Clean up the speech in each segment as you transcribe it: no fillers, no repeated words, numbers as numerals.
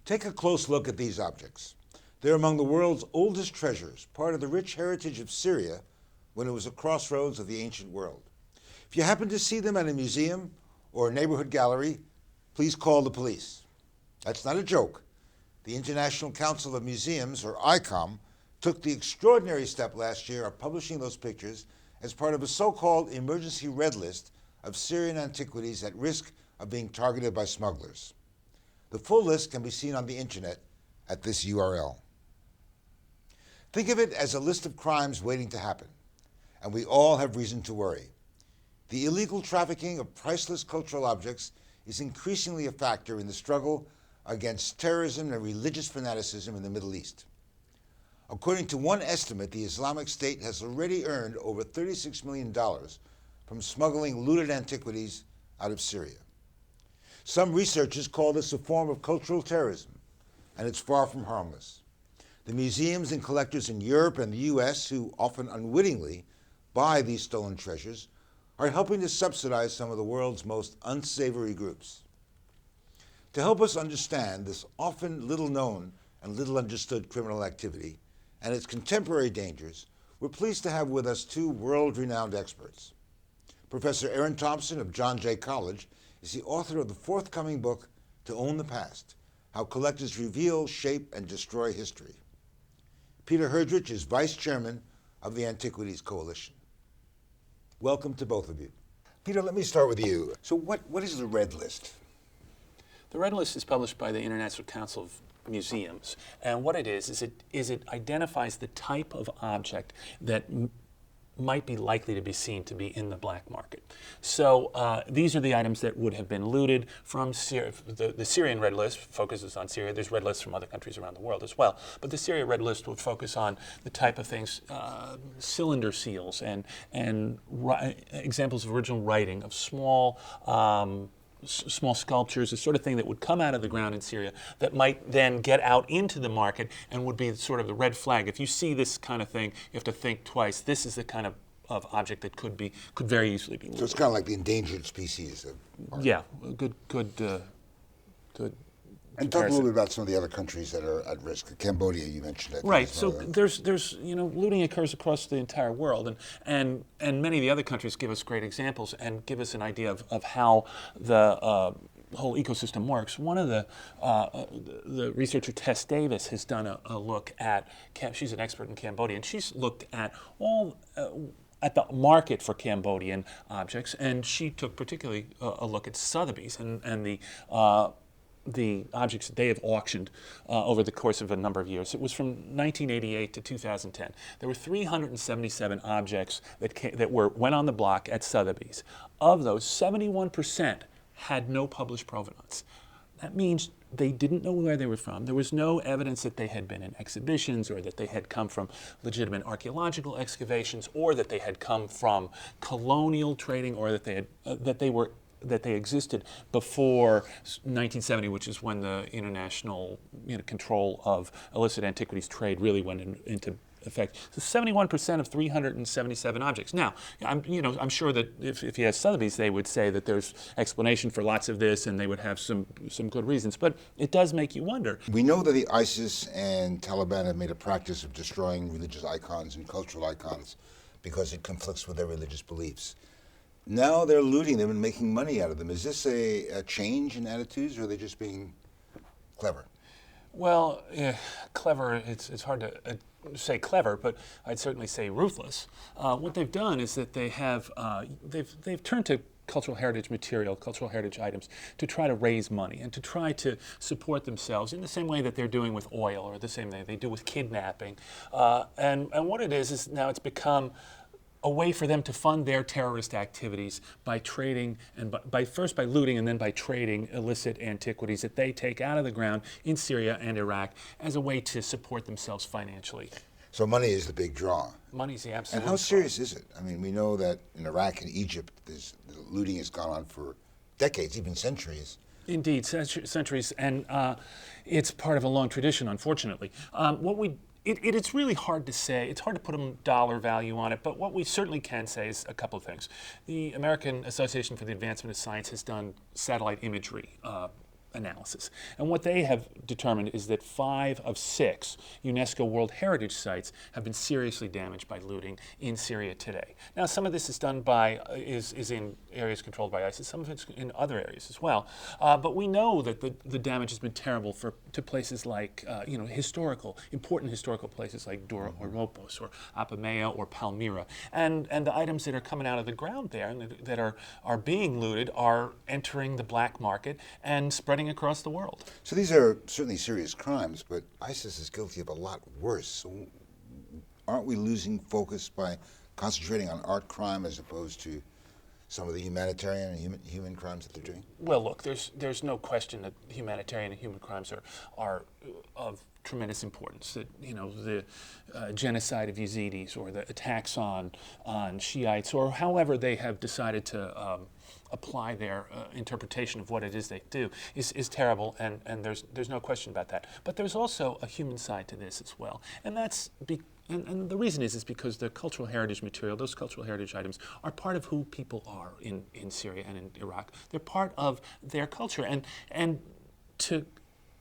Take a close look at these objects. They're among the world's oldest treasures, part of the rich heritage of Syria when it was a crossroads of the ancient world. If you happen to see them at a museum or a neighborhood gallery, please call the police. That's not a joke. The International Council of Museums, or ICOM, took the extraordinary step last year of publishing those pictures as part of a so-called emergency red list of Syrian antiquities at risk of being targeted by smugglers. The full list can be seen on the internet at this URL. Think of it as a list of crimes waiting to happen, and we all have reason to worry. The illegal trafficking of priceless cultural objects is increasingly a factor in the struggle against terrorism and religious fanaticism in the Middle East. According to one estimate, the Islamic State has already earned over $36 million from smuggling looted antiquities out of Syria. Some researchers call this a form of cultural terrorism, and it's far from harmless. The museums and collectors in Europe and the US, who often unwittingly buy these stolen treasures, are helping to subsidize some of the world's most unsavory groups. To help us understand this often little known and little understood criminal activity and its contemporary dangers, we're pleased to have with us two world-renowned experts. Professor Aaron Thompson of John Jay College is the author of the forthcoming book, To Own the Past: How Collectors Reveal, Shape, and Destroy History. Peter Herdrich is Vice Chairman of the Antiquities Coalition. Welcome to both of you. Peter, let me start with you. So what is the Red List? The Red List is published by the International Council of Museums, and what it is it identifies the type of object that might be likely to be seen to be in the black market. So these are the items that would have been looted from Syria. The Syrian Red List focuses on Syria. There's red lists from other countries around the world as well. But the Syria Red List would focus on the type of things, cylinder seals and examples of original writing, of small sculptures, the sort of thing that would come out of the ground in Syria that might then get out into the market and would be sort of the red flag. If you see this kind of thing, you have to think twice. This is the kind of object that could very easily be looted. So it's kind of like the endangered species of art. Yeah, good. And talk a little bit about some of the other countries that are at risk. Cambodia, you mentioned it. Right. So there's looting occurs across the entire world, and many of the other countries give us great examples and give us an idea of how the whole ecosystem works. One of the researcher Tess Davis has done a look at. She's an expert in Cambodia, and she's looked at all. At the market for Cambodian objects, and she took particularly a look at Sotheby's and the objects that they have auctioned over the course of a number of years. It was from 1988 to 2010. There were 377 objects that went on the block at Sotheby's. Of those, 71% had no published provenance. That means they didn't know where they were from. There was no evidence that they had been in exhibitions or that they had come from legitimate archaeological excavations or that they had come from colonial trading or that they existed before 1970, which is when the international control of illicit antiquities trade really went into effect. So 71% of 377 objects. Now, I'm sure that if you ask Sotheby's, they would say that there's explanation for lots of this, and they would have some good reasons. But it does make you wonder. We know that the ISIS and Taliban have made a practice of destroying religious icons and cultural icons because it conflicts with their religious beliefs. Now they're looting them and making money out of them. Is this a change in attitudes, or are they just being clever? Well, clever, it's hard to say clever, but I'd certainly say ruthless. What they've done is that they've turned to cultural heritage material, cultural heritage items, to try to raise money and to try to support themselves in the same way that they're doing with oil or the same way they do with kidnapping. And what it is now it's become a way for them to fund their terrorist activities by trading and first by looting and then by trading illicit antiquities that they take out of the ground in Syria and Iraq as a way to support themselves financially. So money is the big draw. Money's the absolute And how serious is it? I mean, we know that in Iraq and Egypt, the looting has gone on for decades, even centuries. Indeed, centuries, and it's part of a long tradition, unfortunately. It's really hard to say. It's hard to put a dollar value on it, but what we certainly can say is a couple of things. The American Association for the Advancement of Science has done satellite imagery analysis. And what they have determined is that 5 of 6 UNESCO World Heritage Sites have been seriously damaged by looting in Syria today. Now, some of this is done by, is in areas controlled by ISIS, some of it's in other areas as well. But we know that the damage has been terrible to places like, important historical places like Dura or Ropos or Apamea or Palmyra. And the items that are coming out of the ground there and that are being looted are entering the black market and spreading across the world. So these are certainly serious crimes, but ISIS is guilty of a lot worse. So aren't we losing focus by concentrating on art crime as opposed to some of the humanitarian and human crimes that they're doing? Well, look, there's no question that humanitarian and human crimes are of tremendous importance. That the genocide of Yazidis or the attacks on Shiites or however they have decided to apply their interpretation of what it is they do is terrible, and there's no question about that. But there's also a human side to this as well, and that's and the reason is because the cultural heritage material, those cultural heritage items, are part of who people are in Syria and in Iraq. They're part of their culture, and to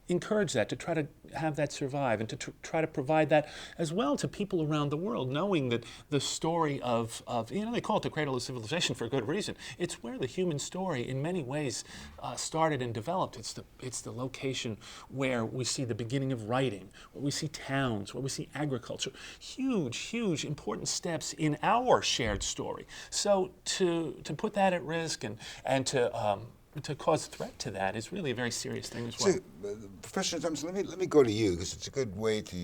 encourage that, to try to have that survive, and to try to provide that as well to people around the world, knowing that the story of they call it the cradle of civilization for a good reason. It's where the human story in many ways started and developed. It's the location where we see the beginning of writing, where we see towns, where we see agriculture. Huge important steps in our shared story. So to put that at risk and to cause threat to that is really a very serious thing as well. So, Professor Thompson, let me go to you, because it's a good way to,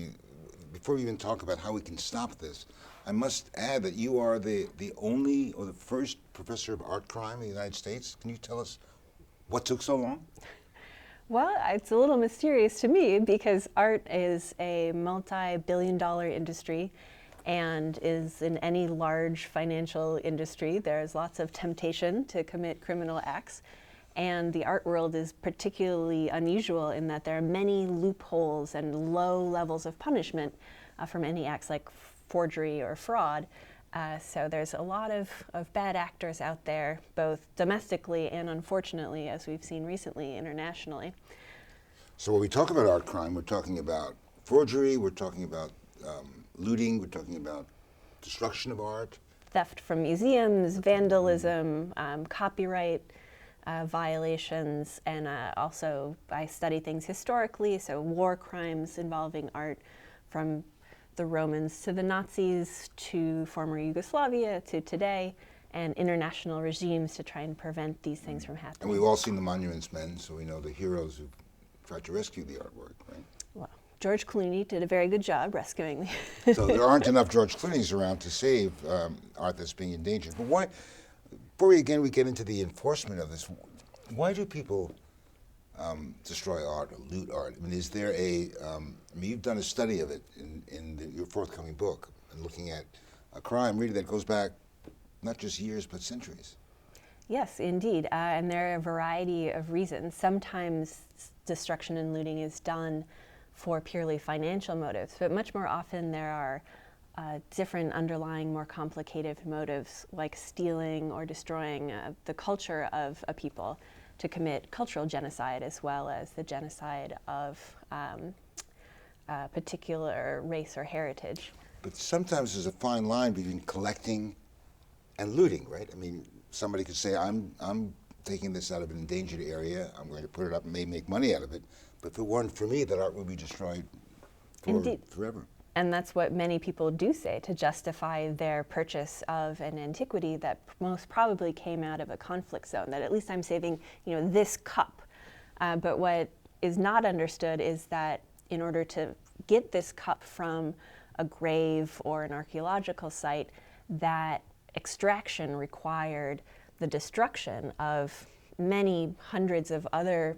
before we even talk about how we can stop this, I must add that you are the only or the first professor of art crime in the United States. Can you tell us what took so long? Well, it's a little mysterious to me because art is a multi-billion-dollar industry, and is in any large financial industry. There's lots of temptation to commit criminal acts. And the art world is particularly unusual in that there are many loopholes and low levels of punishment from any acts like forgery or fraud. So there's a lot of bad actors out there, both domestically and, unfortunately, as we've seen recently, internationally. So when we talk about art crime, we're talking about forgery, we're talking about looting, we're talking about destruction of art. Theft from museums, vandalism, copyright violations, and also I study things historically, so war crimes involving art from the Romans to the Nazis to former Yugoslavia to today, and international regimes to try and prevent these things from happening. And we've all seen the Monuments Men, so we know the heroes who tried to rescue the artwork, right? Well, George Clooney did a very good job rescuing So there aren't enough George Clooney's around to save art that's being endangered. But why, before we get into the enforcement of this, why do people destroy art or loot art? I mean, is there you've done a study of it in your forthcoming book, and looking at a crime really that goes back not just years but centuries. Yes, indeed, and there are a variety of reasons. Sometimes destruction and looting is done for purely financial motives, but much more often there are different underlying, more complicated motives, like stealing or destroying the culture of a people to commit cultural genocide, as well as the genocide of a particular race or heritage. But sometimes there's a fine line between collecting and looting, right? I mean, somebody could say, I'm taking this out of an endangered area, I'm going to put it up and may make money out of it, but if it weren't for me, that art would be destroyed forever. And that's what many people do say to justify their purchase of an antiquity that most probably came out of a conflict zone, that at least I'm saving, this cup. But what is not understood is that in order to get this cup from a grave or an archaeological site, that extraction required the destruction of many hundreds of other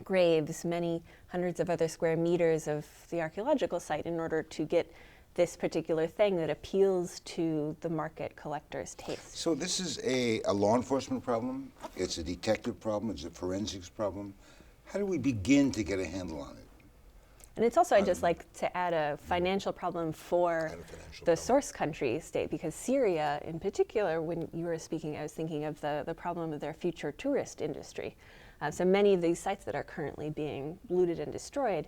graves, many hundreds of other square meters of the archaeological site in order to get this particular thing that appeals to the market collector's taste. So this is a law enforcement problem, it's a detective problem, it's a forensics problem. How do we begin to get a handle on it? And it's also, I'd just like to add a financial problem for the source country state, because Syria in particular, when you were speaking, I was thinking of the problem of their future tourist industry. So many of these sites that are currently being looted and destroyed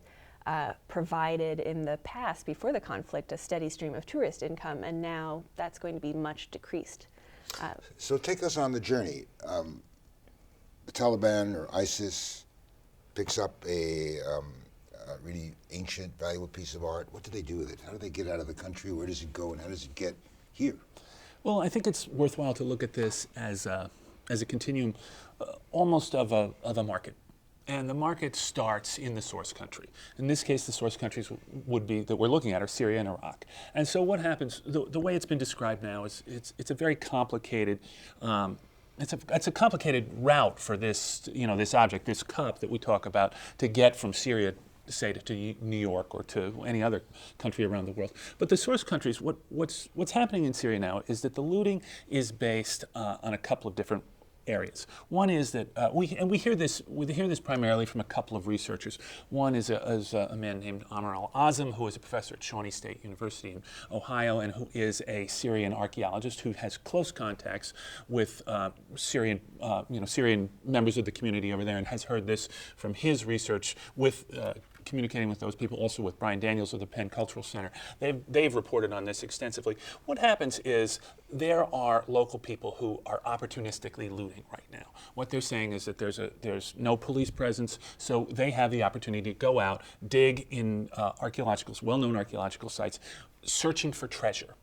provided in the past, before the conflict, a steady stream of tourist income, and now that's going to be much decreased. So take us on the journey. The Taliban or ISIS picks up a really ancient, valuable piece of art. What do they do with it? How do they get out of the country? Where does it go, and how does it get here? Well, I think it's worthwhile to look at this as a continuum, almost of a market. And the market starts in the source country. In this case, the source countries would be that we're looking at are Syria and Iraq. And so what happens? The way it's been described now is it's a very complicated. It's a complicated route for this this object, this cup that we talk about, to get from Syria, say, to New York or to any other country around the world. But the source countries, what's happening in Syria now is that the looting is based on a couple of different areas. One is that we hear this primarily from a couple of researchers. One is a man named Amr al-Azam, who is a professor at Shawnee State University in Ohio, and who is a Syrian archaeologist who has close contacts with Syrian members of the community over there, and has heard this from his research with. Communicating with those people, also with Brian Daniels of the Penn Cultural Center. They've reported on this extensively. What happens is there are local people who are opportunistically looting right now. What they're saying is that there's no police presence, so they have the opportunity to go out, dig in well-known archaeological sites, searching for treasure.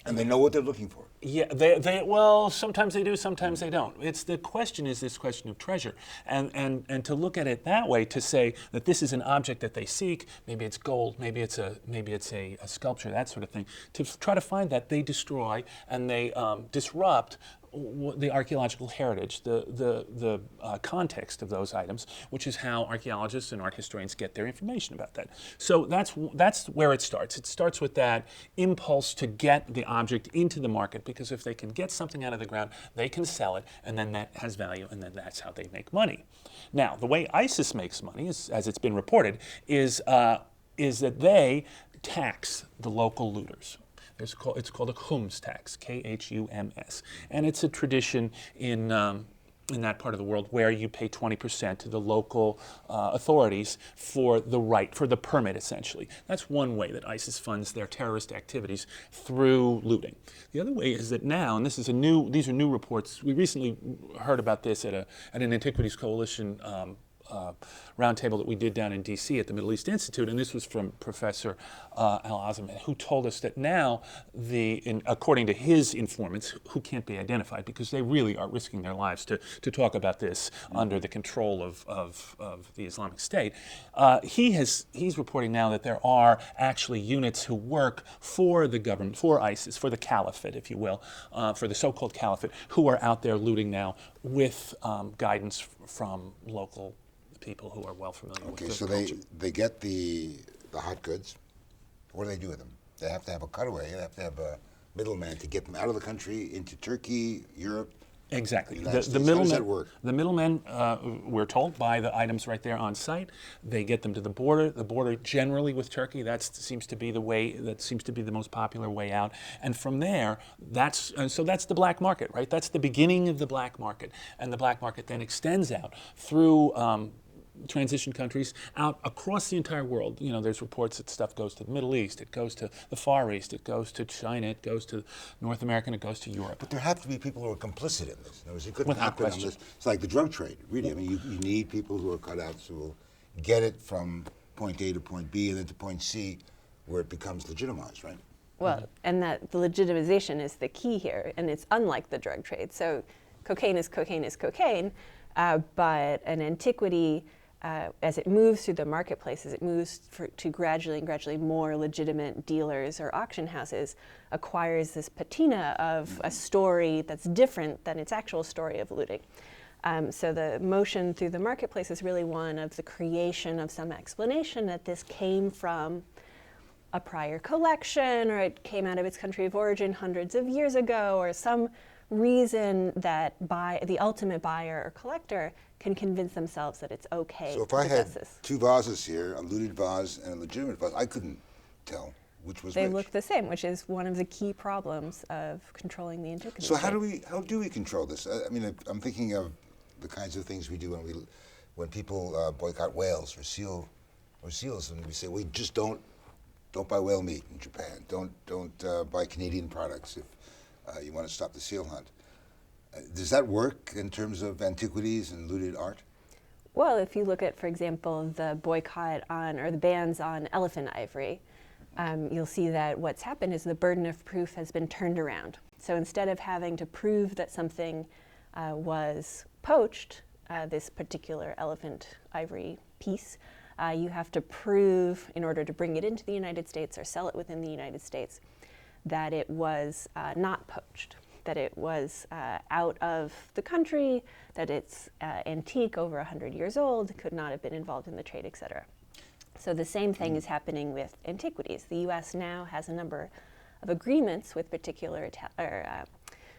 And they know what they're looking for. Yeah, well, sometimes they do, sometimes they don't. The question is this question of treasure. And to look at it that way, to say that this is an object that they seek, maybe it's gold, maybe it's a sculpture, that sort of thing, to try to find that, they destroy and they disrupt the archaeological heritage, the context of those items, which is how archaeologists and art historians get their information about that. So that's where it starts. It starts with that impulse to get the object into the market, because if they can get something out of the ground, they can sell it, and then that has value, and then that's how they make money. Now, the way ISIS makes money, as it's been reported, is that they tax the local looters. It's called a khums tax, Khums, and it's a tradition in that part of the world where you pay 20% to the local authorities for the permit, essentially. That's one way that ISIS funds their terrorist activities, through looting. The other way is that now, and these are new reports. We recently heard about this at an Antiquities Coalition roundtable that we did down in D.C. at the Middle East Institute, and this was from Professor Al-Azam, who told us that now, according to his informants, who can't be identified because they really are risking their lives to talk about this under the control of the Islamic State, he's reporting now that there are actually units who work for the government, for ISIS, for the caliphate, if you will, for the so-called caliphate, who are out there looting now with guidance from local people who are well familiar with the culture. Okay, so they get the hot goods. What do they do with them? They have to have a cutaway. They have to have a middleman to get them out of the country into Turkey, Europe. Exactly. The middlemen, how does that work? The middlemen, we're told, buy the items right there on site. They get them to the border. The border, generally with Turkey, that seems to be the most popular way out. And from there, that's the black market, right? That's the beginning of the black market. And the black market then extends out through transition countries out across the entire world. There's reports that stuff goes to the Middle East, it goes to the Far East, it goes to China, it goes to North America, and it goes to Europe. But there have to be people who are complicit in this. In other words, it couldn't Without happen question. on this. It's like the drug trade, really. I mean, you need people who are cutouts who will get it from point A to point B and then to point C, where it becomes legitimized, right? Well, and that the legitimization is the key here, and it's unlike the drug trade. So cocaine is cocaine, but an antiquity, as it moves through the marketplaces, it moves to gradually more legitimate dealers or auction houses, acquires this patina of a story that's different than its actual story of looting. So the motion through the marketplace is really one of the creation of some explanation that this came from a prior collection, or it came out of its country of origin hundreds of years ago, or some reason that the ultimate buyer or collector can convince themselves that it's okay So if to I had possess this. two vases here, a looted vase and a legitimate vase, I couldn't tell which was They which. look the same, which is one of the key problems of controlling the antiquities. So how trade. do we control this? I mean, I'm thinking of the kinds of things we do when people boycott whales or seals, and we say we just don't buy whale meat in Japan. Don't buy Canadian products if you want to stop the seal hunt. Does that work in terms of antiquities and looted art? Well, if you look at, for example, the boycott on, or the bans on elephant ivory, you'll see that what's happened is the burden of proof has been turned around. So instead of having to prove that something was poached, this particular elephant ivory piece, you have to prove, in order to bring it into the United States or sell it within the United States, that it was not poached, that it was out of the country, that it's antique, over 100 years old, could not have been involved in the trade, etc. So the same thing is happening with antiquities. The U.S. now has a number of agreements with particular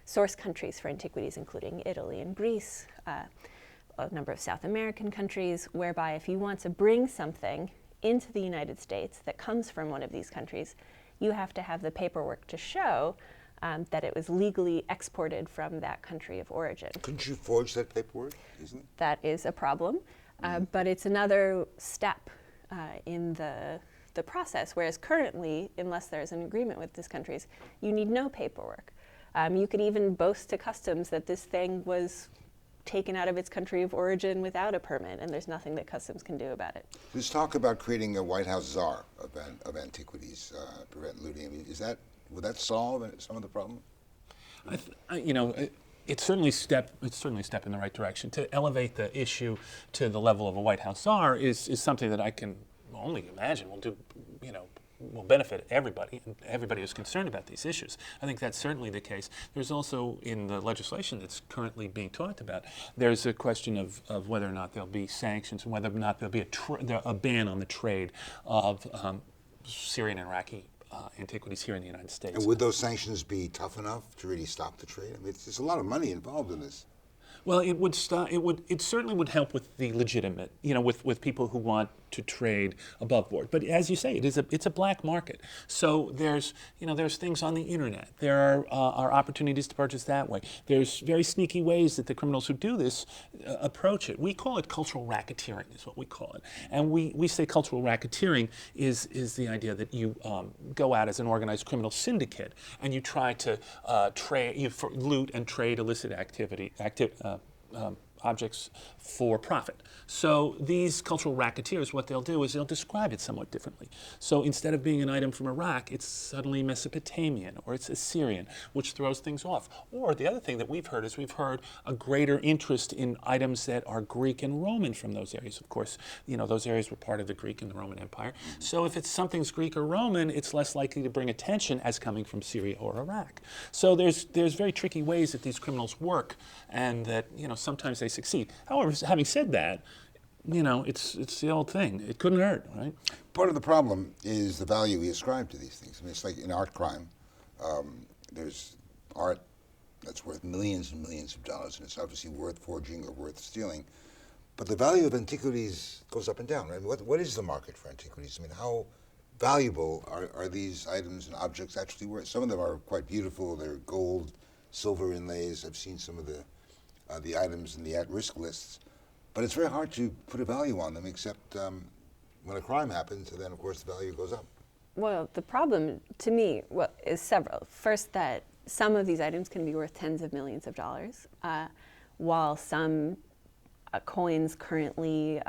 source countries for antiquities, including Italy and Greece, a number of South American countries, whereby if you want to bring something into the United States that comes from one of these countries, you have to have the paperwork to show that it was legally exported from that country of origin. Couldn't you forge that paperwork? Isn't it? That is a problem, but it's another step in the process, whereas currently, unless there's an agreement with these countries, you need no paperwork. You could even boast to customs that this thing was taken out of its country of origin without a permit, and there's nothing that customs can do about it. There's talk about creating a White House czar of antiquities, prevent looting. I mean, would that solve some of the problem? It's certainly a step in the right direction. To elevate the issue to the level of a White House czar is something that I can only imagine will benefit everybody, and everybody who's concerned about these issues. I think that's certainly the case. There's also, in the legislation that's currently being talked about, there's a question of whether or not there'll be sanctions and whether or not there'll be a ban on the trade of Syrian and Iraqi antiquities here in the United States. And would those sanctions be tough enough to really stop the trade? I mean, there's a lot of money involved in this. Well, it would stop. It certainly would help with the legitimate, with people who want to trade above board. But as you say, it's a black market. So there's things on the internet. There are opportunities to purchase that way. There's very sneaky ways that the criminals who do this approach it. We call it cultural racketeering, is what we call it. And we say cultural racketeering is the idea that you go out as an organized criminal syndicate and you try to loot and trade illicit objects for profit. So these cultural racketeers, what they'll do is they'll describe it somewhat differently. So instead of being an item from Iraq, it's suddenly Mesopotamian or it's Assyrian, which throws things off. Or the other thing that we've heard is a greater interest in items that are Greek and Roman from those areas. Of course, those areas were part of the Greek and the Roman Empire. So if something's Greek or Roman, it's less likely to bring attention as coming from Syria or Iraq. So there's very tricky ways that these criminals work, and that sometimes they succeed. However, having said that, it's the old thing. It couldn't hurt, right? Part of the problem is the value we ascribe to these things. I mean, it's like in art crime. There's art that's worth millions and millions of dollars, and it's obviously worth forging or worth stealing. But the value of antiquities goes up and down, right? I mean, what is the market for antiquities? I mean, how valuable are these items and objects actually worth? Some of them are quite beautiful. They're gold, silver inlays. I've seen some of the items in the at-risk lists. But it's very hard to put a value on them, except when a crime happens, and then, of course, the value goes up. Well, the problem, to me, is several. First, that some of these items can be worth tens of millions of dollars, while some coins currently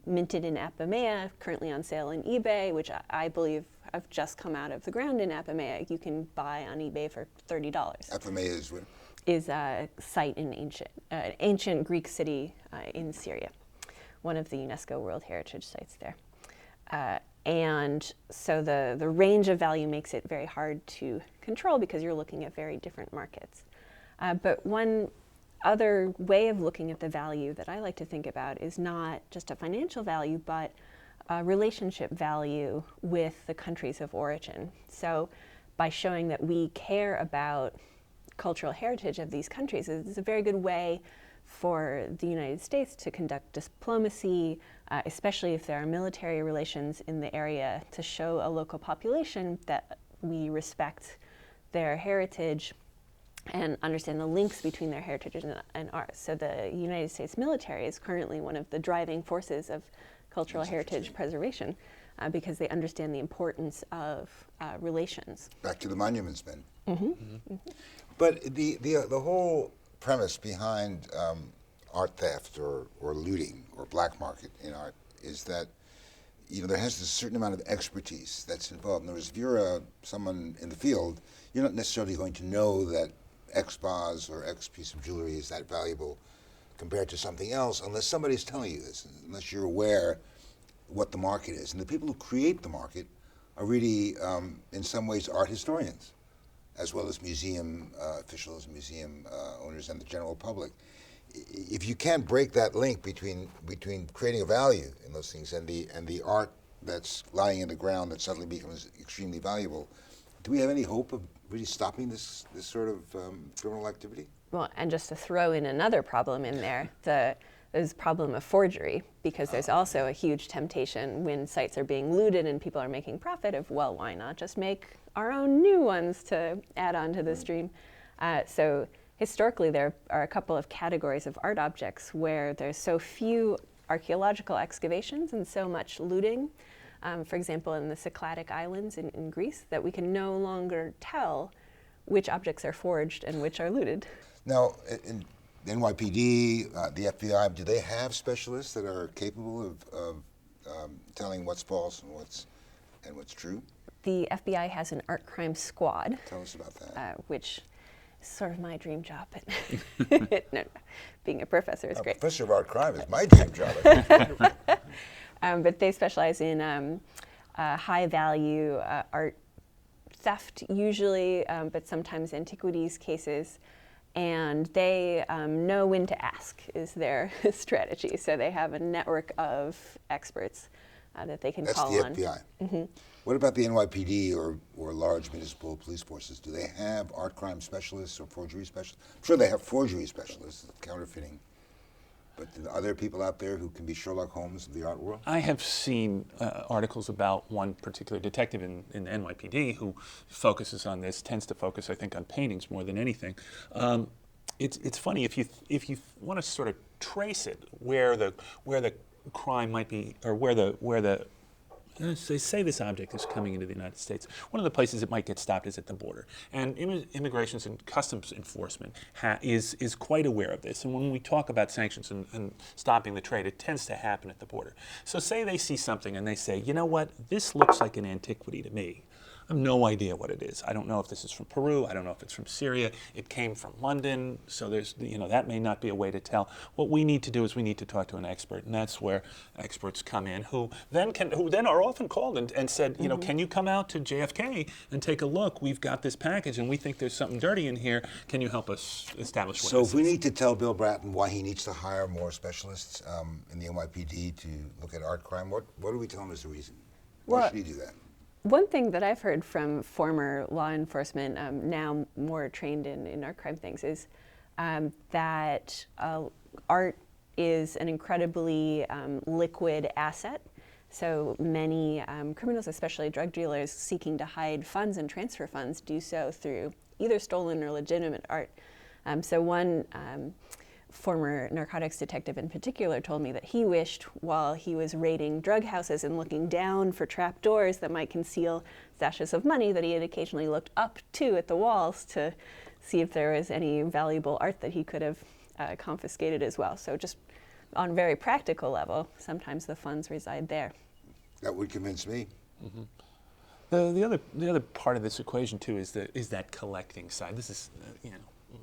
minted in Apamea, currently on sale in eBay, which I believe have just come out of the ground in Apamea, you can buy on eBay for $30. Apamea is what? Is a site in ancient Greek city in Syria, one of the UNESCO World Heritage Sites there. And so the range of value makes it very hard to control because you're looking at very different markets. But one other way of looking at the value that I like to think about is not just a financial value, but a relationship value with the countries of origin. So by showing that we care about cultural heritage of these countries, is a very good way for the United States to conduct diplomacy, especially if there are military relations in the area, to show a local population that we respect their heritage and understand the links between their heritage and ours. So the United States military is currently one of the driving forces of cultural heritage preservation because they understand the importance of relations. Back to the monuments men. But the whole premise behind art theft or looting or black market in art is that there has a certain amount of expertise that's involved. In other words, if you're someone in the field, you're not necessarily going to know that X vase or X piece of jewelry is that valuable compared to something else unless somebody's telling you this, unless you're aware what the market is. And the people who create the market are really, in some ways, art historians, as well as museum officials, museum owners, and the general public. If you can't break that link between creating a value in those things and the art that's lying in the ground that suddenly becomes extremely valuable, do we have any hope of really stopping this sort of criminal activity? Well, and just to throw in another problem in there, there's problem of forgery, because there's also a huge temptation when sites are being looted and people are making profit of, well, why not just make our own new ones to add on to the stream? So historically, there are a couple of categories of art objects where there's so few archaeological excavations and so much looting, for example, in the Cycladic Islands in Greece, that we can no longer tell which objects are forged and which are looted. Now, in the NYPD, the FBI, do they have specialists that are capable of telling what's false and what's true? The FBI has an art crime squad. Tell us about that. Which is sort of my dream job. But no, being a professor is great. Professor of art crime is my dream job. But they specialize in high value art theft usually, but sometimes antiquities cases. And they know when to ask is their strategy. So they have a network of experts that they can call on. That's the FBI. What about the NYPD or large municipal police forces? Do they have art crime specialists or forgery specialists? I'm sure they have forgery specialists, counterfeiting. But are there people out there who can be Sherlock Holmes of the art world? I have seen articles about one particular detective in the NYPD who focuses on this, tends to focus, I think, on paintings more than anything. It's funny, if you want to sort of trace it, where the crime might be, or where the they say this object is coming into the United States. One of the places it might get stopped is at the border. And Immigration and Customs Enforcement is quite aware of this. And when we talk about sanctions and stopping the trade, it tends to happen at the border. So say they see something and they say, you know what, this looks like an antiquity to me. I have no idea what it is. I don't know if this is from Peru. I don't know if it's from Syria. It came from London. So there's, that may not be a way to tell. What we need to do is we need to talk to an expert, and that's where experts come in, who then are often called and said, can you come out to JFK and take a look? We've got this package, and we think there's something dirty in here. Can you help us establish what it is? So if we need to tell Bill Bratton why he needs to hire more specialists in the NYPD to look at art crime, what do we tell him is the reason? Why should he do that? One thing that I've heard from former law enforcement, now more trained in art crime things, is that art is an incredibly liquid asset. So many criminals, especially drug dealers, seeking to hide funds and transfer funds, do so through either stolen or legitimate art. So one former narcotics detective in particular told me that he wished, while he was raiding drug houses and looking down for trap doors that might conceal stashes of money, that he had occasionally looked up at the walls to see if there was any valuable art that he could have confiscated as well. So just on a very practical level, sometimes the funds reside there. That would convince me. The other part of this equation too is that collecting side. This is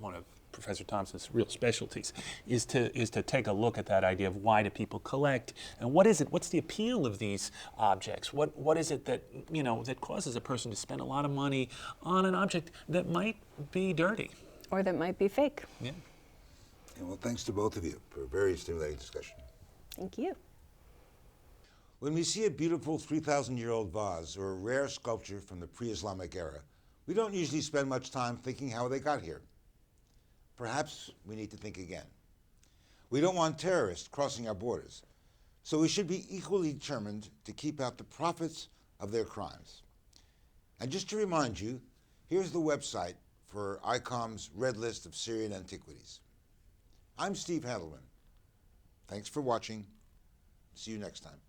one of Professor Thompson's real specialties, is to take a look at that idea of why do people collect, and what is it? What's the appeal of these objects? What is it that that causes a person to spend a lot of money on an object that might be dirty, or that might be fake? Yeah. And well, thanks to both of you for a very stimulating discussion. Thank you. When we see a beautiful 3,000-year-old vase or a rare sculpture from the pre-Islamic era, we don't usually spend much time thinking how they got here. Perhaps we need to think again. We don't want terrorists crossing our borders, so we should be equally determined to keep out the profits of their crimes. And just to remind you, here's the website for ICOM's Red List of Syrian Antiquities. I'm Steve Handelman. Thanks for watching. See you next time.